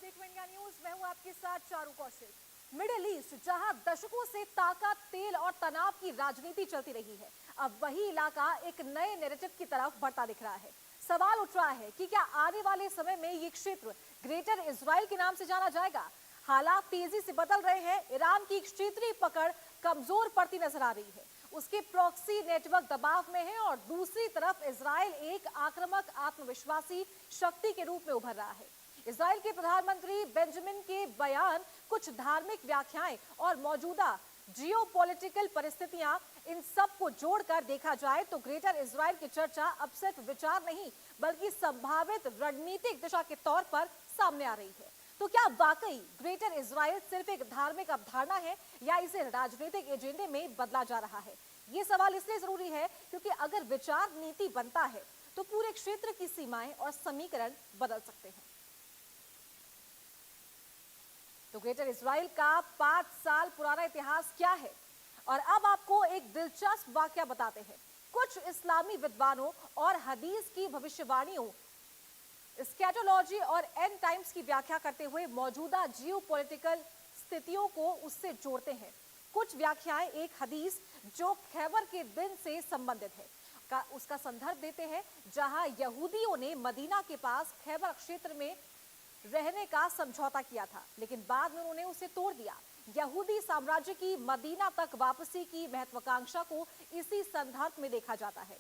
देखो India news, मैं हूं आपके साथ चारू कौशिक। मिडिल ईस्ट, जहां दशकों से ताकत, तेल और तनाव की राजनीति चलती रही है, अब वही इलाका एक नए नैरेटिव की तरफ बढ़ता दिख रहा है। सवाल उठ रहा है कि क्या आने वाले समय में ये क्षेत्र ग्रेटर इजराइल के नाम से जाना जाएगा। हालात तेजी से बदल रहे हैं। ईरान की क्षेत्रीय पकड़ कमजोर पड़ती नजर आ रही है। उसके प्रॉक्सी नेटवर्क दबाव में है और दूसरी तरफ इजराइल एक आक्रामक, आत्मविश्वासी शक्ति के रूप में उभर रहा है। इजराइल के प्रधानमंत्री बेंजामिन के बयान, कुछ धार्मिक व्याख्याएं और मौजूदा जियोपॉलिटिकल परिस्थितियां, इन सब को जोड़कर देखा जाए तो ग्रेटर इजराइल की चर्चा अब सिर्फ विचार नहीं बल्कि संभावित रणनीतिक दिशा के तौर पर सामने आ रही है। तो क्या वाकई ग्रेटर इजराइल सिर्फ एक धार्मिक अवधारणा है या इसे राजनीतिक एजेंडे में बदला जा रहा है? ये सवाल इसलिए जरूरी है क्योंकि अगर विचार नीति बनता है तो पूरे क्षेत्र की सीमाएं और समीकरण बदल सकते हैं। तो ग्रेटर इजराइल का 5 साल पुराना इतिहास क्या है, और अब आपको एक दिलचस्प वाकया बताते हैं। कुछ इस्लामी विद्वानों और हदीस की भविष्यवाणियों, स्कैटोलॉजी और एंड टाइम्स की व्याख्या करते हुए मौजूदा जियोपॉलिटिकल स्थितियों को उससे जोड़ते हैं। कुछ व्याख्याएं एक हदीस जो खैबर के दिन से संबंधित है उसका संदर्भ देते हैं, जहां यहूदियों ने मदीना के पास खैबर क्षेत्र में रहने का समझौता किया था, लेकिन बाद में उन्होंने उसे तोड़ दिया। यहूदी साम्राज्य की मदीना तक वापसी की महत्वाकांक्षा को इसी संदर्भ में देखा जाता है।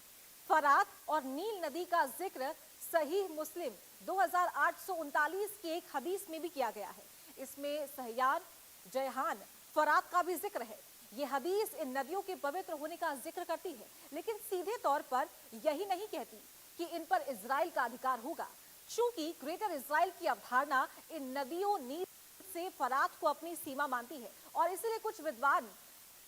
फरात और नील नदी का जिक्र सहीह मुस्लिम 2839 की एक हदीस में भी किया गया है। इसमें सहयान, जयहान, फरात का भी जिक्र है। ये हदीस इन नदियों के पवित्र होने का जिक्र करती है, लेकिन सीधे तौर पर यही नहीं कहती कि इन पर इजराइल का अधिकार होगा। चूंकि ग्रेटर इजराइल की अवधारणा इन नदियों नील से फरात को अपनी सीमा मानती है और इसलिए कुछ विद्वान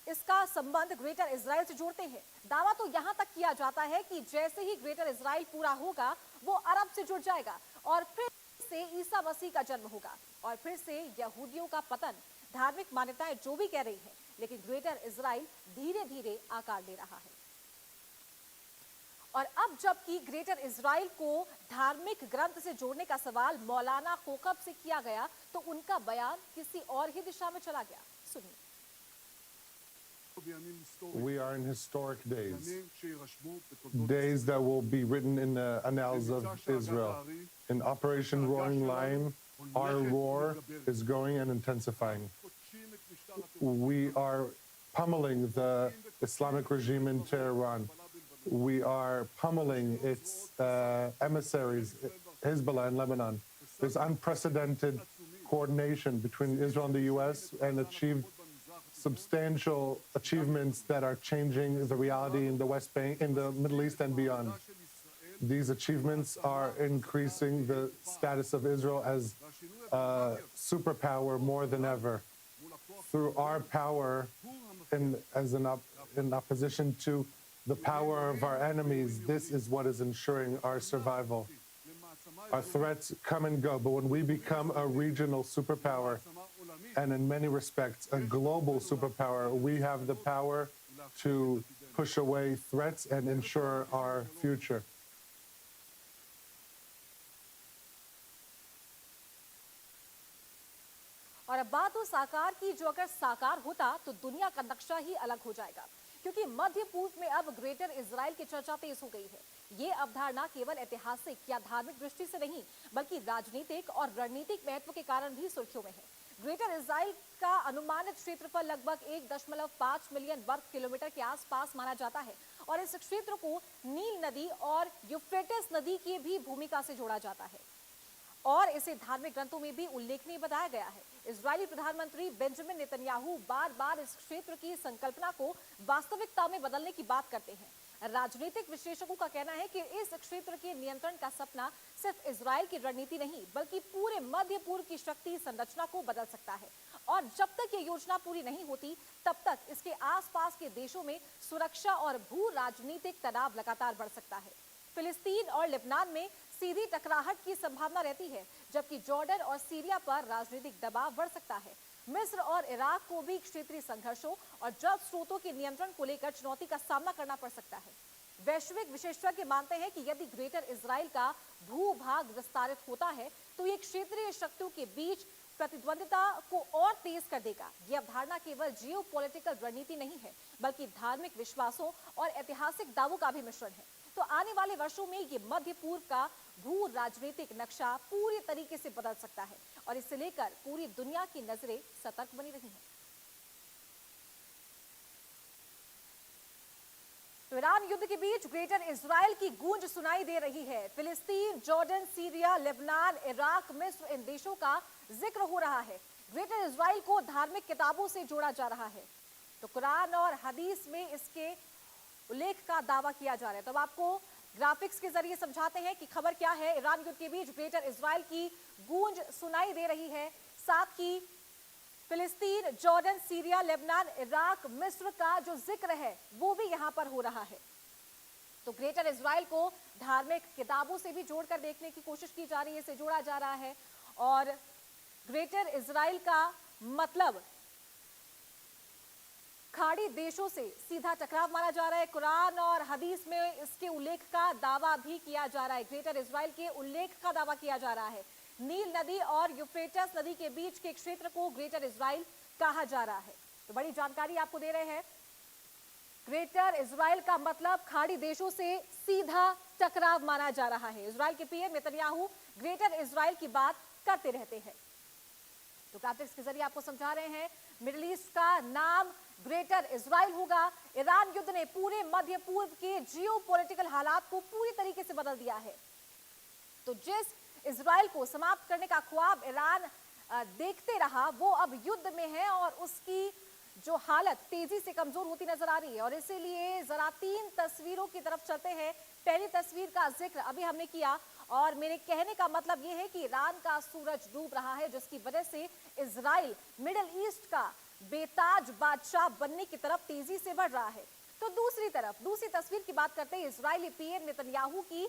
इसका संबंध ग्रेटर इजराइल से जोड़ते हैं। दावा तो यहां तक किया जाता है कि जैसे ही ग्रेटर इजराइल पूरा होगा वो अरब से जुड़ जाएगा और फिर से ईसा मसीह का जन्म होगा और फिर से यहूदियों का पतन। धार्मिक मान्यताएं जो भी कह रही है, लेकिन ग्रेटर इजराइल धीरे धीरे आकार ले रहा है। और अब जबकि ग्रेटर इजराइल को धार्मिक ग्रंथ से जोड़ने का सवाल मौलाना खोकब से किया गया, तो उनका बयान किसी और ही दिशा में चला गया। सुनिए। We are in historic days, days that will be written in the annals of Israel. In Operation Roaring Lion, our roar is growing and intensifying. We are pummeling the Islamic regime in Tehran. We are pummeling its emissaries, Hezbollah in Lebanon. There's unprecedented coordination between Israel and the U.S. and achieved substantial achievements that are changing the reality in the West Bank, in the Middle East and beyond. These achievements are increasing the status of Israel as a superpower more than ever. Through our power in opposition to the power of our enemies, this is what is ensuring our survival. Our threats come and go, but when we become a regional superpower, and in many respects a global superpower, we have the power to push away threats and ensure our future. और अब बात उस आकार की जो अगर साकार होता तो दुनिया का नक्शा ही अलग हो जाएगा, क्योंकि मध्य पूर्व में अब ग्रेटर इजराइल की चर्चा तेज हो गई है। ये अवधारणा केवल ऐतिहासिक या धार्मिक दृष्टि से नहीं बल्कि राजनीतिक और रणनीतिक महत्व के कारण भी सुर्खियों में है। ग्रेटर इजराइल का अनुमानित क्षेत्रफल लगभग 1.5 मिलियन वर्ग किलोमीटर के आसपास माना जाता है और इस क्षेत्र को नील नदी और यूफ्रेटिस नदी की भी भूमिका से जोड़ा जाता है और इसे धार्मिक ग्रंथों में भी उल्लेखनीय बताया गया है। इजरायली प्रधानमंत्री बेंजामिन नेतन्याहू बार बार इस क्षेत्र की संकल्पना को वास्तविकता में बदलने की बात करते हैं। राजनीतिक विशेषज्ञों का कहना है कि इस क्षेत्र के नियंत्रण का सपना सिर्फ इजराइल की रणनीति नहीं बल्कि पूरे मध्य पूर्व की शक्ति संरचना को बदल सकता है और जब तक ये योजना पूरी नहीं होती तब तक इसके आसपास के देशों में सुरक्षा और भू राजनीतिक तनाव लगातार बढ़ सकता है। फिलिस्तीन और लेबनान में सीधी टकराहट की संभावना रहती है, जबकि जॉर्डन और सीरिया पर राजनीतिक दबाव बढ़ सकता है। मिस्र और इराक को भी क्षेत्रीय संघर्षों और जल स्रोतों के नियंत्रण को लेकर चुनौती का सामना करना पड़ सकता है। वैश्विक विशेषज्ञ मानते हैं कि यदि ग्रेटर इजराइल का भूभाग विस्तारित होता है तो ये क्षेत्रीय शक्तियों के बीच प्रतिद्वंदिता को और तेज कर देगा। ये अवधारणा केवल जियोपॉलिटिकल रणनीति नहीं है, बल्कि धार्मिक विश्वासों और ऐतिहासिक दावों का भी मिश्रण है। तो आने वाले वर्षों में ये मध्य पूर्व का भू राजनीतिक नक्शा पूरी तरीके से बदल सकता है और इसे लेकर पूरी दुनिया की नजरें सतर्क बनी रही हैं। तो ईरान युद्ध के बीच ग्रेटर इजराइल की गूंज सुनाई दे रही है। फिलिस्तीन, जॉर्डन, सीरिया, लेबनान, इराक, मिस्र, इन देशों का जिक्र हो रहा है। ग्रेटर इजराइल को धार्मिक किताबों से जोड़ा जा रहा है। तो कुरान और हदीस में इसके उल्लेख का दावा किया जा रहा है। तो अब आपको ग्राफिक्स के जरिए समझाते हैं कि खबर क्या है। ईरान युद्ध के बीच ग्रेटर इजराइल की गूंज सुनाई दे रही है, साथ ही फिलिस्तीन, जॉर्डन, सीरिया, लेबनान, इराक, मिस्र का जो जिक्र है वो भी यहां पर हो रहा है। तो ग्रेटर इजराइल को धार्मिक किताबों से भी जोड़कर देखने की कोशिश की जा रही है, इसे जोड़ा जा रहा है। और ग्रेटर इजराइल का मतलब खाड़ी देशों से सीधा टकराव माना जा रहा है। कुरान और हदीस में इसके उल्लेख का दावा भी किया जा रहा है। ग्रेटर इजराइल के उल्लेख का दावा किया जा रहा है। नील नदी और यूफ्रेटस नदी के बीच के क्षेत्र को ग्रेटर इजराइल कहा जा रहा है। तो बड़ी जानकारी आपको दे रहे हैं। ग्रेटर इजराइल का मतलब खाड़ी देशों से सीधा टकराव माना जा रहा है। इजराइल के पीएम नेतन्याहू ग्रेटर इजराइल की बात करते रहते हैं। तो ग्राफिक्स के जरिए आपको समझा रहे हैं, मिडिल ईस्ट का नाम ग्रेटर इजराइल होगा। ईरान युद्ध ने पूरे मध्य पूर्व के जियोपॉलिटिकल हालात को पूरी तरीके से बदल दिया है। तो जिस इजराइल को समाप्त करने का ख्वाब ईरान देखते रहा, वो अब युद्ध में है और उसकी जो हालत तेजी से कमजोर होती नजर आ रही है। और इसीलिए जरा 3 तस्वीरों की तरफ चलते हैं। पहली तस्वीर का जिक्र अभी हमने किया और मेरे कहने का मतलब यह है कि ईरान का सूरज डूब रहा है, जिसकी वजह से इजराइल मिडिल ईस्ट का बेताज बादशाह बनने की तरफ तेजी से बढ़ रहा है। तो दूसरी तरफ दूसरी तस्वीर की बात करते हैं इजरायली पीएम नेतन्याहू की,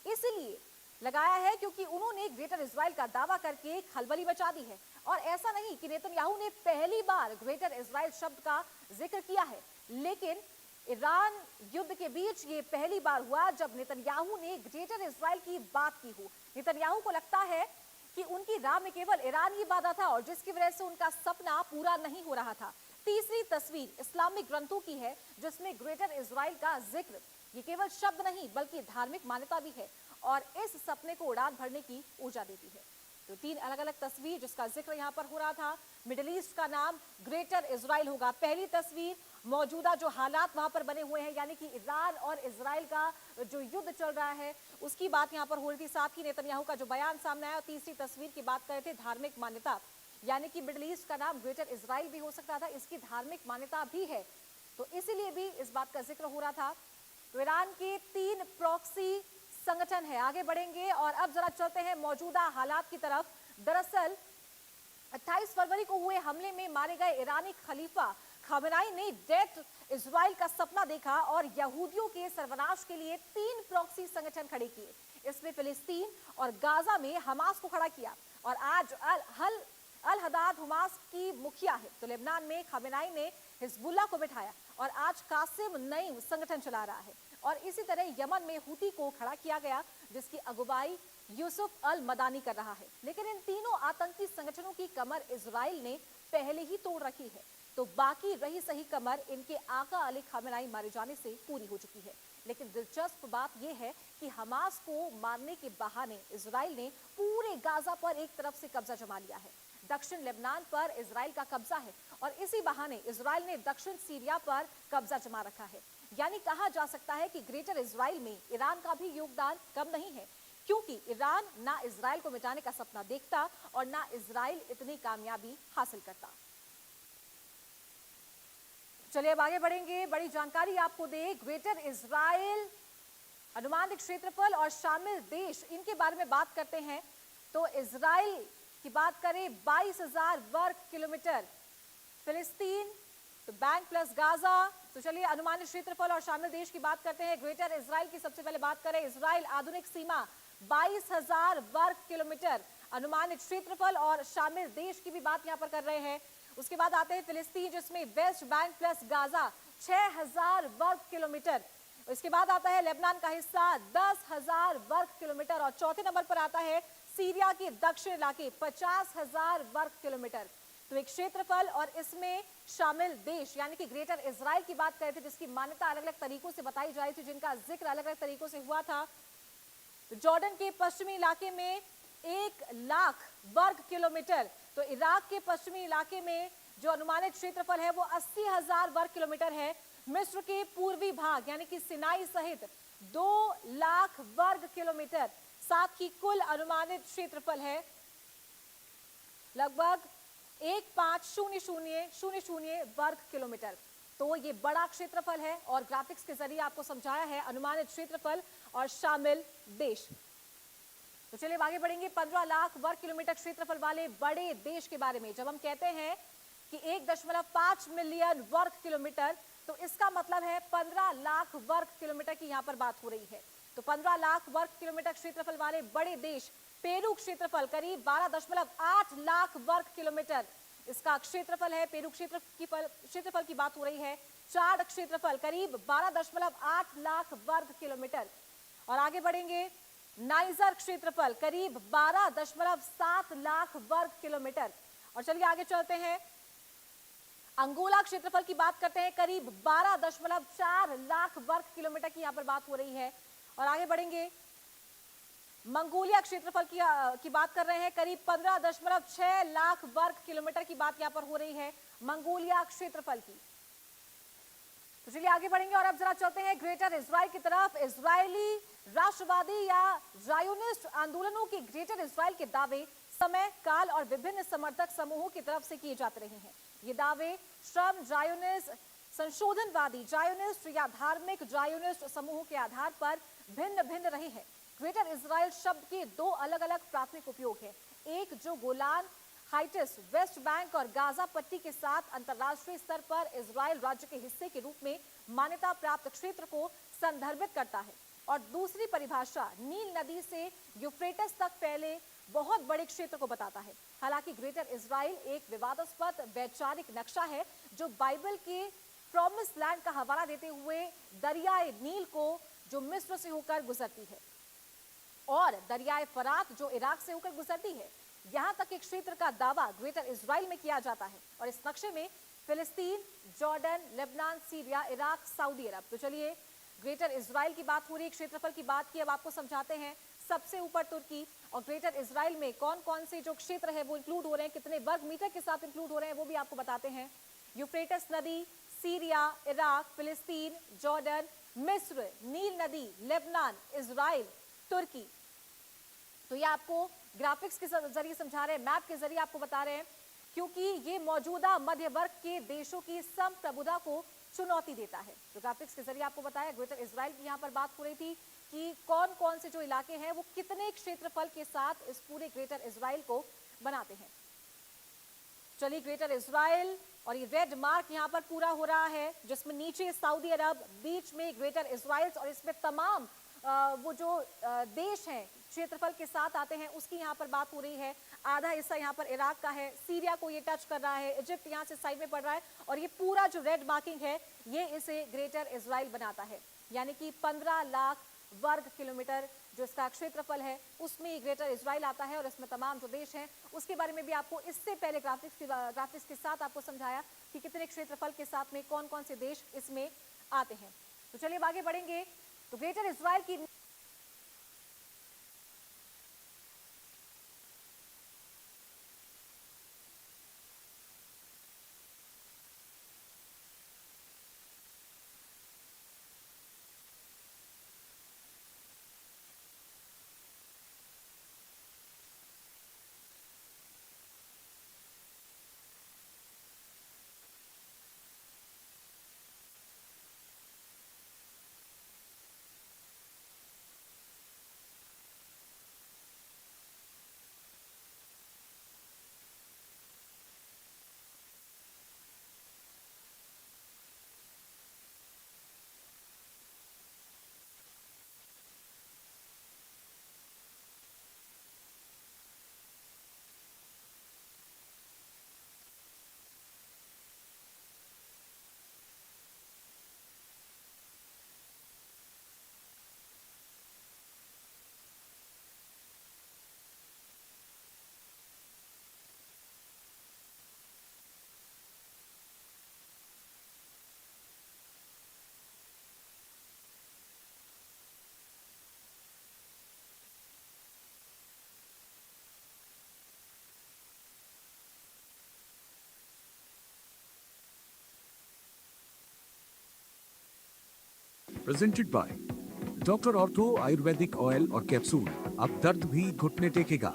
इसलिए लगाया है क्योंकि उन्होंने ग्रेटर इजराइल का दावा करके खलबली मचा दी है। और ऐसा नहीं कि नेतन्याहू ने पहली बार ग्रेटर इजराइल शब्द का जिक्र किया है, लेकिन ईरान युद्ध के बीच ये पहली बार हुआ जब नेतन्याहू ने ग्रेटर इजराइल की बात की हो। नेतन्याहू को लगता है कि उनकी राह में केवल ईरान ही बाधा था और जिसकी वजह से उनका सपना पूरा नहीं हो रहा था। तीसरी तस्वीर इस्लामिक ग्रंथों की है, जिसमें ग्रेटर इजराइल का जिक्र ये केवल शब्द नहीं बल्कि धार्मिक मान्यता भी है और इस सपने को उड़ान भरने की ऊर्जा देती है। तो 3 अलग अलग तस्वीर जिसका जिक्र यहाँ पर हो रहा था। मिडिल ईस्ट का नाम ग्रेटर इजराइल होगा। पहली तस्वीर मौजूदा जो हालात वहां पर बने हुए हैं, यानी कि ईरान और इजराइल का जो युद्ध चल रहा है उसकी बात यहाँ पर हो रही थी, साथ ही नेतन्याहू का जो बयान सामने आया। तीसरी तस्वीर की बात कर रहे थे धार्मिक मान्यता, यानी कि मिडिल ईस्ट का नाम ग्रेटर इजराइल भी हो सकता था, इसकी धार्मिक मान्यता भी है, तो इसीलिए भी इस बात का जिक्र हो रहा था। तो ईरान के 3 प्रॉक्सी संगठन है। आगे बढ़ेंगे और अब जरा चलते हैं मौजूदा हालात की तरफ। दरअसल 28 फरवरी को हुए हमले में मारे गए ईरानी खलीफा खामेनी ने डेथ इजराइल का सपना देखा और यहूदियों के सर्वनाश के लिए 3 प्रॉक्सी संगठन खड़े किए। इसमें फिलिस्तीन और गाजा में हमास को खड़ा किया और आज अल हदाद हमास की मुखिया है। तो लेबनान में खामेनी ने हिजबुल्लाह को बिठाया और आज कासिम नईम संगठन चला रहा है। और इसी तरह यमन में हुती को खड़ा किया गया, जिसकी अगुवाई यूसुफ अल मदानी कर रहा है। लेकिन इन तीनों आतंकी संगठनों की कमर इजराइल ने पहले ही तोड़ रखी है, तो बाकी रही सही कमर इनके आका अली खामेनी मारे जाने से पूरी हो चुकी है। लेकिन दिलचस्प बात यह है कि हमास को मारने के बहाने इजराइल ने पूरे गाजा पर एक तरफ से कब्जा जमा लिया है। दक्षिण लेबनान पर इजराइल का कब्जा है और इसी बहाने इजराइल ने दक्षिण सीरिया पर कब्जा जमा रखा है। यानी कहा जा सकता है कि ग्रेटर इजराइल में ईरान का भी योगदान कम नहीं है, क्योंकि ईरान ना इजराइल को मिटाने का सपना देखता और ना इजराइल इतनी कामयाबी हासिल करता। चलिए अब आगे बढ़ेंगे, बड़ी जानकारी आपको दे। ग्रेटर इजराइल, अनुमानित क्षेत्रफल और शामिल देश, इनके बारे में बात करते हैं। तो इजराइल की बात करें 22,000 वर्ग किलोमीटर, फिलिस्तीन तो बैंक प्लस गाजा। तो चलिए अनुमानित क्षेत्रफल और शामिल देश की बात करते हैं। ग्रेटर इजराइल की सबसे पहले बात करें। इजराइल आधुनिक सीमा 22,000 वर्ग किलोमीटर, अनुमानित क्षेत्रफल और शामिल देश की भी बात यहाँ पर कर रहे हैं। उसके बाद आते हैं फिलिस्तीन, जिसमें वेस्ट बैंक प्लस गाजा 6,000 वर्ग किलोमीटर, इसके बाद आता है लेबनान का हिस्सा 10,000 वर्ग किलोमीटर और चौथे नंबर पर आता है सीरिया के दक्षिण इलाके 50,000 वर्ग किलोमीटर। तो एक क्षेत्रफल और इसमें शामिल देश यानी कि ग्रेटर इजराइल की बात कर रहे थे, जिसकी मान्यता अलग अलग तरीकों से बताई जा रही थी, जिनका जिक्र अलग अलग तरीकों से हुआ था। तो जॉर्डन के पश्चिमी इलाके में 1,00,000 वर्ग किलोमीटर, तो इराक के पश्चिमी इलाके में जो अनुमानित क्षेत्रफल है वो 80,000 वर्ग किलोमीटर है। मिस्र के पूर्वी भाग यानी कि सिनाई सहित 2,00,000 वर्ग किलोमीटर, साथ ही कुल अनुमानित क्षेत्रफल है लगभग 15,000 वर्ग किलोमीटर। तो ये बड़ा क्षेत्रफल है और ग्राफिक्स के जरिए आपको समझाया है अनुमानित क्षेत्रफल और शामिल देश। तो चलिए आगे बढ़ेंगे 15,00,000 वर्ग किलोमीटर क्षेत्रफल वाले बड़े देश के बारे में। जब हम कहते हैं कि 1.5 मिलियन वर्ग किलोमीटर, तो इसका मतलब है 15,00,000 वर्ग किलोमीटर की यहां पर बात हो रही है। तो 15,00,000 वर्ग किलोमीटर क्षेत्रफल वाले बड़े देश पेरू क्षेत्रफल करीब 12.8 लाख वर्ग किलोमीटर इसका क्षेत्रफल है। पेरू क्षेत्रफल की बात हो रही है। चाड क्षेत्रफल करीब 12.8 लाख वर्ग किलोमीटर। और आगे बढ़ेंगे नाइजर क्षेत्रफल करीब 12.7 लाख वर्ग किलोमीटर। और चलिए आगे चलते हैं, अंगोला क्षेत्रफल की बात करते हैं, करीब 12.4 लाख वर्ग किलोमीटर की यहां पर बात हो रही है। और आगे बढ़ेंगे, मंगोलिया क्षेत्रफल की बात कर रहे हैं, करीब 15.6 लाख वर्ग किलोमीटर की बात यहां पर हो रही है मंगोलिया क्षेत्रफल की। तो चलिए आगे बढ़ेंगे और अब जरा चलते हैं ग्रेटर इजराइल की तरफ। इजरायली राष्ट्रवादी या जायोनिस्ट आंदोलनों के ग्रेटर इजराइल के दावे समय, काल और विभिन्न समर्थक समूहों की तरफ से किए जाते रहे हैं। ये दावे श्रम जायोनिस्ट, संशोधनवादी जायोनिस्ट या धार्मिक जायोनिस्ट समूहों के आधार पर भिन्न भिन्न रहे हैं। ग्रेटर इजराइल शब्द के दो अलग अलग प्राथमिक उपयोग हैं। एक जो गोलान हाइट्स, वेस्ट बैंक और गाजा पट्टी के साथ अंतरराष्ट्रीय स्तर पर इजराइल राज्य के हिस्से के रूप में मान्यता प्राप्त क्षेत्र को संदर्भित करता है, और दूसरी परिभाषा नील नदी से यूफ्रेटिस तक फैले बहुत बड़े क्षेत्र को बताता है। हालांकि ग्रेटर इजराइल एक विवादास्पद वैचारिक नक्शा है जो बाइबल के प्रॉमिस लैंड का हवाला देते हुए दरियाए नील को जो मिस्र से होकर गुजरती है और दरियाए फरात जो इराक से होकर गुजरती है, यहां तक एक क्षेत्र का दावा ग्रेटर इजराइल में किया जाता है। और इस नक्शे में फिलिस्तीन, जॉर्डन, लेबनान, सीरिया, इराक, सऊदी अरब। तो चलिए ग्रेटर इजराइल की बात हो रही है, क्षेत्रफल की बात की, अब आपको समझाते हैं। सबसे ऊपर तुर्की, और ग्रेटर इजराइल में कौन कौन से जो क्षेत्र है वो इंक्लूड हो रहे हैं, कितने वर्ग मीटर के साथ इंक्लूड हो रहे हैं वो भी आपको बताते हैं। यूफ्रेटिस नदी, सीरिया, इराक, फिलिस्तीन, जॉर्डन, मिस्र, नील नदी, लेबनान, इजराइल, तुर्की। तो ये आपको ग्राफिक्स के जरिए समझा रहे हैं, मैप के जरिए आपको बता रहे हैं, क्योंकि ये मौजूदा मध्य वर्ग के देशों की संप्रभुता को चुनौती देता है। तो ग्राफिक्स के जरिए आपको बताया ग्रेटर इजराइल की यहाँ पर बात हो रही थी कि कौन कौन से जो इलाके हैं वो कितने क्षेत्रफल के साथ इस पूरे ग्रेटर इजराइल को बनाते हैं। चलिए ग्रेटर इजराइल, और ये रेड मार्क यहाँ पर पूरा हो रहा है, जिसमें नीचे सऊदी अरब, बीच में ग्रेटर इजराइल, और इसमें तमाम वो जो देश हैं क्षेत्रफल के साथ आते हैं उसकी यहाँ पर बात हो रही है। आधा हिस्सा यहाँ पर इराक का है, सीरिया को ये टच कर रहा है, इजिप्ट यहाँ से साइड में पड़ रहा है, और ये पूरा जो रेड मार्किंग है ये इसे ग्रेटर इजराइल बनाता है। यानी कि 15,00,000 वर्ग किलोमीटर जो इसका क्षेत्रफल है उसमें ग्रेटर इजराइल आता है, और इसमें तमाम जो देश हैं उसके बारे में भी आपको इससे पहले ग्राफिक्स के साथ आपको समझाया कि कितने क्षेत्रफल के साथ में कौन कौन से देश इसमें आते हैं। तो चलिए आगे बढ़ेंगे। तो ग्रेटर इजराइल की presented by doctor ortho Ayurvedic oil और कैप्सूल। अब दर्द भी घुटने टेकेगा।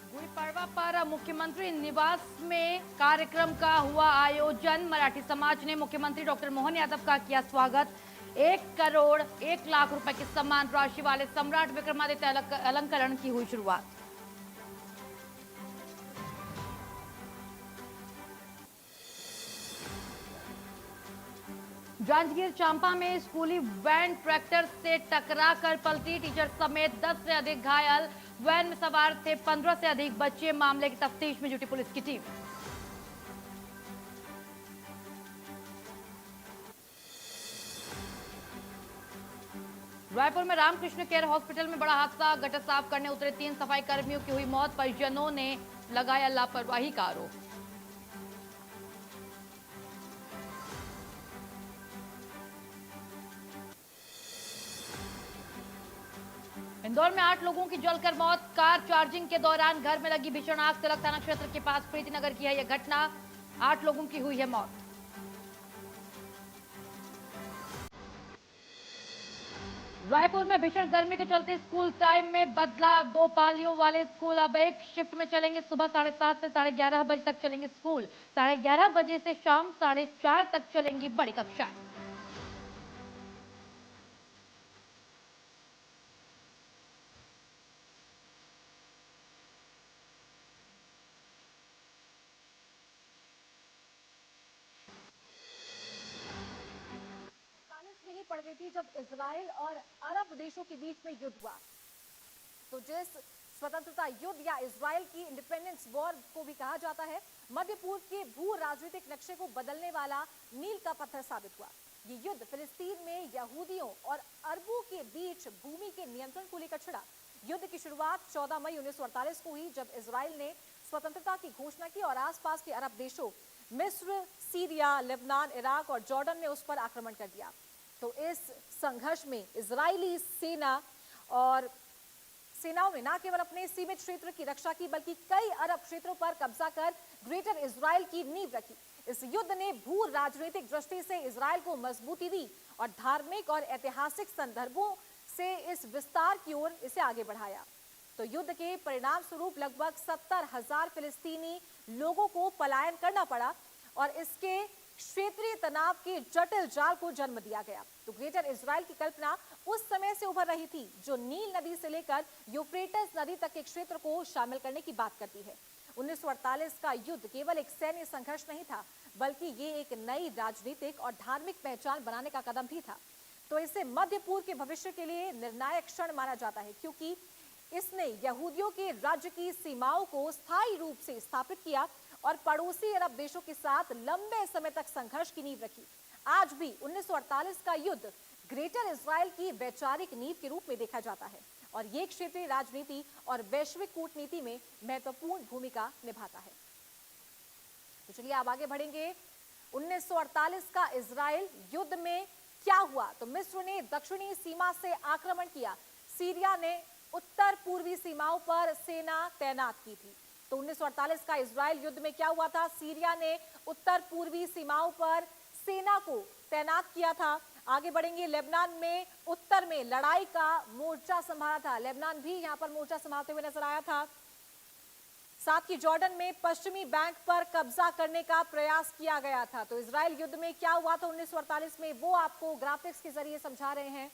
गुड़ी पड़वा पर मुख्यमंत्री निवास में कार्यक्रम का हुआ आयोजन। मराठी समाज ने मुख्यमंत्री डॉक्टर मोहन यादव का किया स्वागत। 1 करोड़ 1 लाख रुपए की सम्मान राशि वाले सम्राट विक्रमादित्य अलंकरण की हुई शुरुआत। जांजगीर चांपा में स्कूली वैन ट्रैक्टर से टकराकर पलटी। टीचर समेत 10 से अधिक घायल। वैन में सवार थे 15 से अधिक बच्चे। मामले की तफ्तीश में जुटी पुलिस की टीम। रायपुर में रामकृष्ण केयर हॉस्पिटल में बड़ा हादसा। गटर साफ करने उतरे 3 सफाई कर्मियों की हुई मौत। परिजनों ने लगाया लापरवाही का आरोप। इंदौर में 8 लोगों की जलकर मौत। कार चार्जिंग के दौरान घर में लगी भीषण आग। तिलक थाना क्षेत्र के पास प्रीतिनगर की है यह घटना। 8 लोगों की हुई है मौत। रायपुर में भीषण गर्मी के चलते स्कूल टाइम में बदलाव। 2 पालियों वाले स्कूल अब एक शिफ्ट में चलेंगे। सुबह 7:30 से 11:30 बजे तक चलेंगे स्कूल। 11:30 बजे से शाम 4:30 तक चलेंगी बड़ी कक्षाएं। नहीं पड़ गई थी जब इजराइल और अरब देशों के बीच में युद्ध हुआ। तो जिस स्वतंत्रता युद्ध या इजराइल की इंडिपेंडेंस वॉर को भी कहा जाता है, मध्य पूर्व के भू राजनीतिक नक्शे को बदलने वाला मील का पत्थर साबित हुआ। ये युद्ध फिलिस्तीन में यहूदियों और अरबों के बीच भूमि के नियंत्रण को लेकर छिड़ा। युद्ध की शुरुआत 14 मई 1948 को हुई, जब इजराइल ने स्वतंत्रता की घोषणा की और आसपास के अरब देशों मिस्र, सीरिया, लेबनान, इराक और जॉर्डन ने उस पर आक्रमण कर दिया। तो इस संघर्ष में इजरायली सेनाओं ने न केवल अपने सीमित क्षेत्र की रक्षा की, बल्कि कई अरब क्षेत्रों पर कब्जा कर ग्रेटर इजराइल की नींव रखी। इस युद्ध ने भू राजनीतिक दृष्टि से इजराइल को मजबूती दी और धार्मिक और ऐतिहासिक संदर्भों से इस विस्तार की ओर इसे आगे बढ़ाया। तो युद्ध के परिणाम स्वरूप लगभग 70,000 फिलिस्तीनी लोगों को पलायन करना पड़ा और इसके क्षेत्रीय तनाव के जटिल जाल को जन्म दिया गया। तो ग्रेटर इजराइल की कल्पना उस समय से उभर रही थी, जो नील नदी से लेकर यूफ्रेटिस नदी तक के क्षेत्र को शामिल करने की बात करती है। 1948 का युद्ध केवल एक सैन्य संघर्ष नहीं था, बल्कि ये एक नई राजनीतिक और धार्मिक पहचान बनाने का कदम भी था। तो इसे मध्य पूर्व के भविष्य के लिए निर्णायक क्षण माना जाता है, क्योंकि इसने यहूदियों के राज्य की सीमाओं को स्थायी रूप से स्थापित किया और पड़ोसी अरब देशों के साथ लंबे समय तक संघर्ष की नींव रखी। आज भी 1948 का युद्ध ग्रेटर इजराइल की वैचारिक नींव के रूप में देखा जाता है और ये क्षेत्रीय राजनीति और वैश्विक कूटनीति में महत्वपूर्ण भूमिका निभाता है। तो चलिए अब आगे बढ़ेंगे। 1948 का इजराइल युद्ध में क्या हुआ? तो मिस्र ने दक्षिणी सीमा से आक्रमण किया। सीरिया ने उत्तर पूर्वी सीमाओं पर सेना तैनात की थी। तो 1948 का इजराइल युद्ध में क्या हुआ था? सीरिया ने उत्तर पूर्वी सीमाओं पर सेना को तैनात किया था। आगे बढ़ेंगे। लेबनान में उत्तर में लड़ाई का मोर्चा संभाला था। लेबनान भी यहां पर मोर्चा संभालते हुए नजर आया था। साथ ही जॉर्डन में पश्चिमी बैंक पर कब्जा करने का प्रयास किया गया था। तो इजराइल युद्ध में क्या हुआ था 1948 में, वो आपको ग्राफिक्स के जरिए समझा रहे हैं।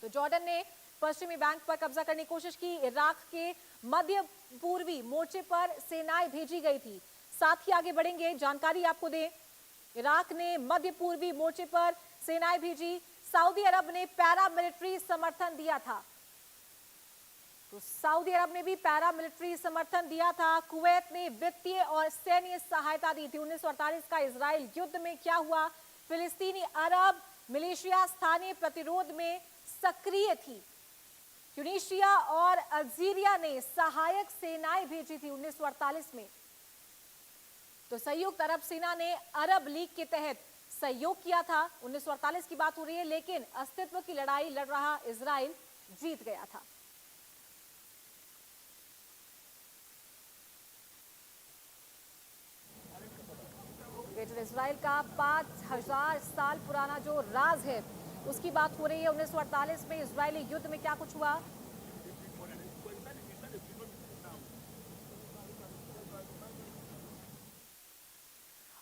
तो जॉर्डन ने पश्चिमी बैंक पर कब्जा करने की कोशिश की। इराक के मध्य पूर्वी मोर्चे पर सेनाएं भेजी गई थी। साथ ही आगे बढ़ेंगे, जानकारी आपको दें, इराक ने मध्य पूर्वी मोर्चे पर सेनाएं भेजी। सऊदी अरब ने पैरामिलिट्री समर्थन दिया था। तो सऊदी अरब ने भी पैरामिलिट्री समर्थन दिया था। कुवैत ने वित्तीय और सैन्य सहायता दी थी। 1948 का इजराइल युद्ध में क्या हुआ? फिलिस्तीनी अरब मिलिशिया स्थानीय प्रतिरोध में सक्रिय थी। ट्यूनीशिया और अल्जीरिया ने सहायक सेनाएं भेजी थी 1948 में। तो संयुक्त अरब सेना ने अरब लीग के तहत सहयोग किया था। 1948 की बात हो रही है, लेकिन अस्तित्व की लड़ाई लड़ रहा इजराइल जीत गया था। ग्रेटर इजराइल का 5000 साल पुराना जो राज है उसकी बात हो रही है। 1948 में इजरायली युद्ध में क्या कुछ हुआ।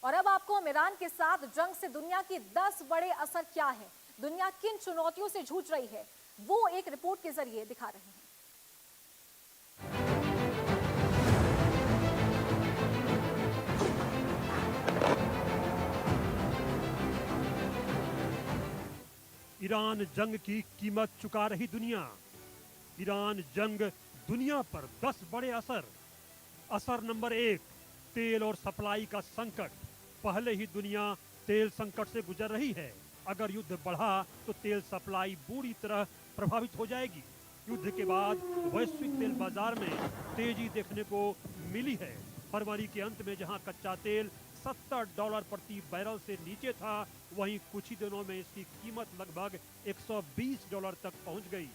और अब आपको हम ईरान के साथ जंग से दुनिया की 10 बड़े असर क्या है, दुनिया किन चुनौतियों से जूझ रही है, वो एक रिपोर्ट के जरिए दिखा रहे हैं। ईरान जंग की कीमत चुका रही दुनिया। ईरान जंग दुनिया पर 10 बड़े असर। असर नंबर 1, तेल और सप्लाई का संकट। पहले ही दुनिया तेल संकट से गुजर रही है। अगर युद्ध बढ़ा तो तेल सप्लाई बुरी तरह प्रभावित हो जाएगी। युद्ध के बाद वैश्विक तेल बाजार में तेजी देखने को मिली है। फरवरी के अंत में जहां कच्चा तेल $70 प्रति बैरल से नीचे था, वहीं कुछ ही दिनों में इसकी कीमत लगभग $120 तक पहुंच गई।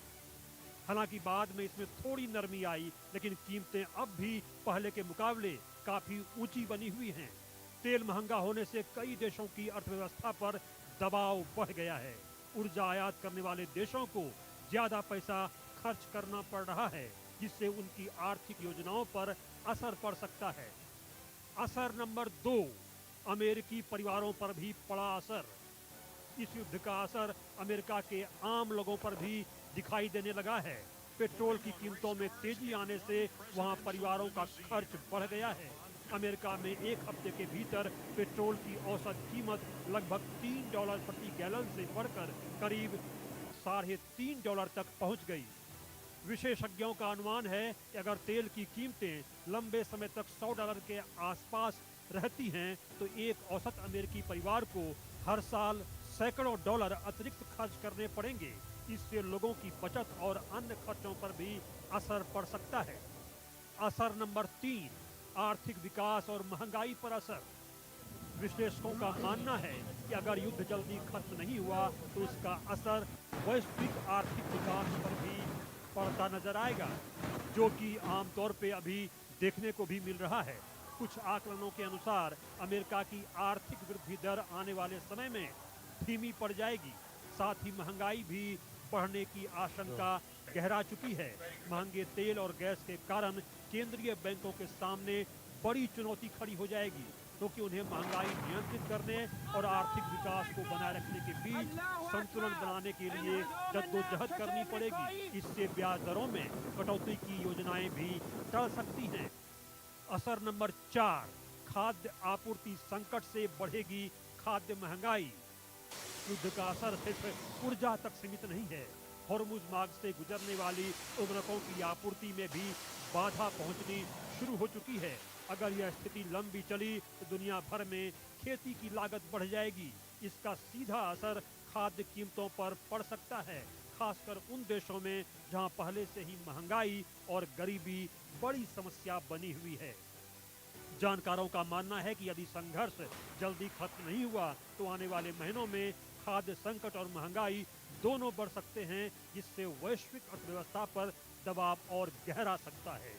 हालांकि बाद में इसमें थोड़ी नरमी आई, लेकिन कीमतें अब भी पहले के मुकाबले काफी ऊंची बनी हुई हैं। तेल महंगा होने से कई देशों की अर्थव्यवस्था पर दबाव बढ़ गया है। ऊर्जा आयात करने वाले देशों को ज्यादा पैसा खर्च करना पड़ रहा है, जिससे उनकी आर्थिक योजनाओं पर असर पड़ सकता है। असर नंबर 2, अमेरिकी परिवारों पर भी पड़ा असर। इस युद्ध का असर अमेरिका के आम लोगों पर भी दिखाई देने लगा है। पेट्रोल की कीमतों में तेजी आने से वहां परिवारों का खर्च बढ़ गया है। अमेरिका में एक हफ्ते के भीतर पेट्रोल की औसत कीमत लगभग $3 प्रति गैलन से बढ़कर करीब $3.5 तक पहुंच गई। विशेषज्ञों का अनुमान है कि अगर तेल की कीमतें लंबे समय तक $100 के आसपास रहती हैं, तो एक औसत अमेरिकी परिवार को हर साल सैकड़ों डॉलर अतिरिक्त खर्च करने पड़ेंगे। इससे लोगों की बचत और अन्य खर्चों पर भी असर पड़ सकता है। असर नंबर 3, आर्थिक विकास और महंगाई पर असर। विश्लेषकों का मानना है कि अगर युद्ध जल्दी खत्म नहीं हुआ तो इसका असर वैश्विक आर्थिक विकास पर भी पड़ता नजर आएगा, जो कि आमतौर पे अभी देखने को भी मिल रहा है। कुछ आकलनों के अनुसार अमेरिका की आर्थिक वृद्धि दर आने वाले समय में धीमी पड़ जाएगी। साथ ही महंगाई भी बढ़ने की आशंका गहरा चुकी है। महंगे तेल और गैस के कारण केंद्रीय बैंकों के सामने बड़ी चुनौती खड़ी हो जाएगी, क्योंकि उन्हें महंगाई नियंत्रित करने और आर्थिक विकास को बनाए रखने के बीच संतुलन बनाने के लिए जद्दोजहद करनी पड़ेगी। इससे ब्याज दरों में कटौती की योजनाएं भी टल सकती हैं। असर नंबर 4, खाद्य आपूर्ति संकट से बढ़ेगी खाद्य महंगाई। युद्ध का असर सिर्फ ऊर्जा तक सीमित नहीं है। हॉर्मुज मार्ग से गुजरने वाली उर्वरकों की आपूर्ति में भी बाधा पहुंचनी शुरू हो चुकी है। अगर यह स्थिति लंबी चली तो दुनिया भर में खेती की लागत बढ़ जाएगी। इसका सीधा असर खाद्य कीमतों पर पड़ सकता है, खासकर उन देशों में जहां पहले से ही महंगाई और गरीबी बड़ी समस्या बनी हुई है। जानकारों का मानना है कि यदि संघर्ष जल्दी खत्म नहीं हुआ तो आने वाले महीनों में खाद्य संकट और महंगाई दोनों बढ़ सकते हैं, जिससे वैश्विक अर्थव्यवस्था पर दबाव और गहरा सकता है।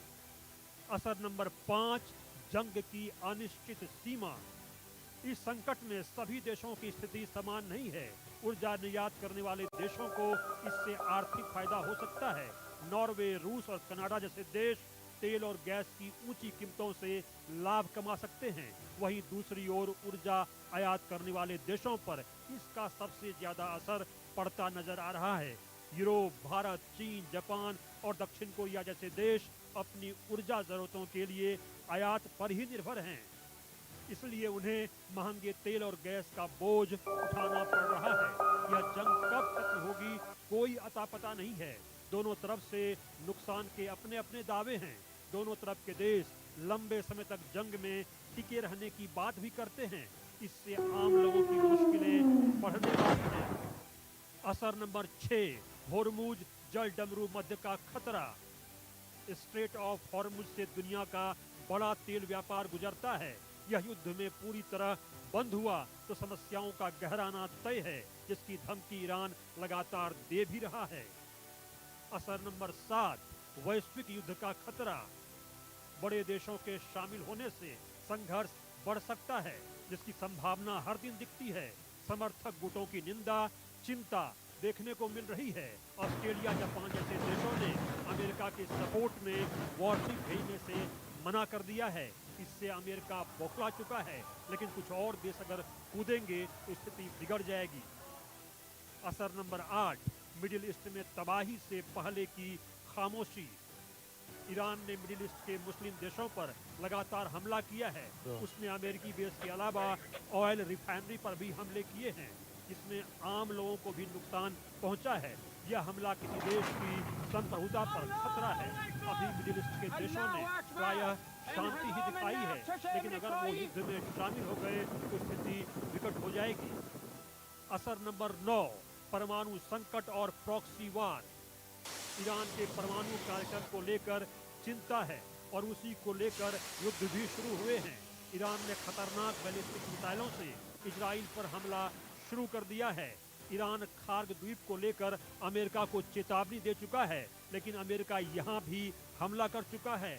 असर नंबर 5, जंग की अनिश्चित सीमा। इस संकट में सभी देशों की स्थिति समान नहीं है। ऊर्जा निर्यात करने वाले देशों को इससे आर्थिक फायदा हो सकता है। नॉर्वे, रूस और कनाडा जैसे देश तेल और गैस की ऊंची कीमतों से लाभ कमा सकते हैं। वहीं दूसरी ओर ऊर्जा आयात करने वाले देशों पर इसका सबसे ज्यादा असर पड़ता नजर आ रहा है। यूरोप, भारत, चीन, जापान और दक्षिण कोरिया जैसे देश अपनी ऊर्जा जरूरतों के लिए आयात पर ही निर्भर हैं। इसलिए उन्हें महंगे तेल और गैस का बोझ उठाना पड़ रहा है। यह जंग कब खत्म होगी कोई अता पता नहीं है। दोनों तरफ से नुकसान के अपने अपने दावे हैं। दोनों तरफ के देश लंबे समय तक जंग में टिके रहने की बात भी करते हैं। इससे आम लोगों की मुश्किलें बढ़ने वाली हैं। असर नंबर 6, हॉर्मुज जल डमरू मध्य का खतरा। स्ट्रेट ऑफ हॉर्मुज से दुनिया का बड़ा तेल व्यापार गुजरता है। यह युद्ध में पूरी तरह बंद हुआ तो समस्याओं का गहराना तय है, जिसकी धमकी ईरान लगातार दे भी रहा है। असर नंबर 7, वैश्विक युद्ध का खतरा। बड़े देशों के शामिल होने से संघर्ष बढ़ सकता है। जिसकी संभावना हर दिन दिखती है। समर्थक गुटों की निंदा, चिंता देखने को मिल रही है। ऑस्ट्रेलिया, जापान जैसे देशों ने अमेरिका के सपोर्ट में वॉरशिप भेजने से मना कर दिया है। इससे अमेरिका बौखला चुका है, लेकिन कुछ और देश अगर कूदेंगे तो स्थिति बिगड़ जाएगी। असर नंबर 8, मिडिल ईस्ट में तबाही से पहले की खामोशी। ईरान ने मिडिल ईस्ट के मुस्लिम देशों पर लगातार हमला किया है। उसने अमेरिकी बेस के अलावा ऑयल रिफाइनरी पर भी हमले किए हैं, जिसमें आम लोगों को भी नुकसान पहुंचा है। यह हमला किसी देश की संप्रभुता पर खतरा है। अभी मिडिल ईस्ट के देशों ने प्रायः शांति ही दिखाई है, लेकिन अगर वो युद्ध में शामिल हो गए तो स्थिति विकट हो जाएगी। असर नंबर 9, परमाणु संकट और प्रॉक्सी वार। ईरान के परमाणु कार्यक्रम को लेकर चिंता है और उसी को लेकर युद्ध भी शुरू हुए हैं। ईरान ने खतरनाक बैलिस्टिक मिसाइलों से इजराइल पर हमला शुरू कर दिया है। ईरान खार्ग द्वीप को लेकर अमेरिका को चेतावनी दे चुका है, लेकिन अमेरिका यहां भी हमला कर चुका है।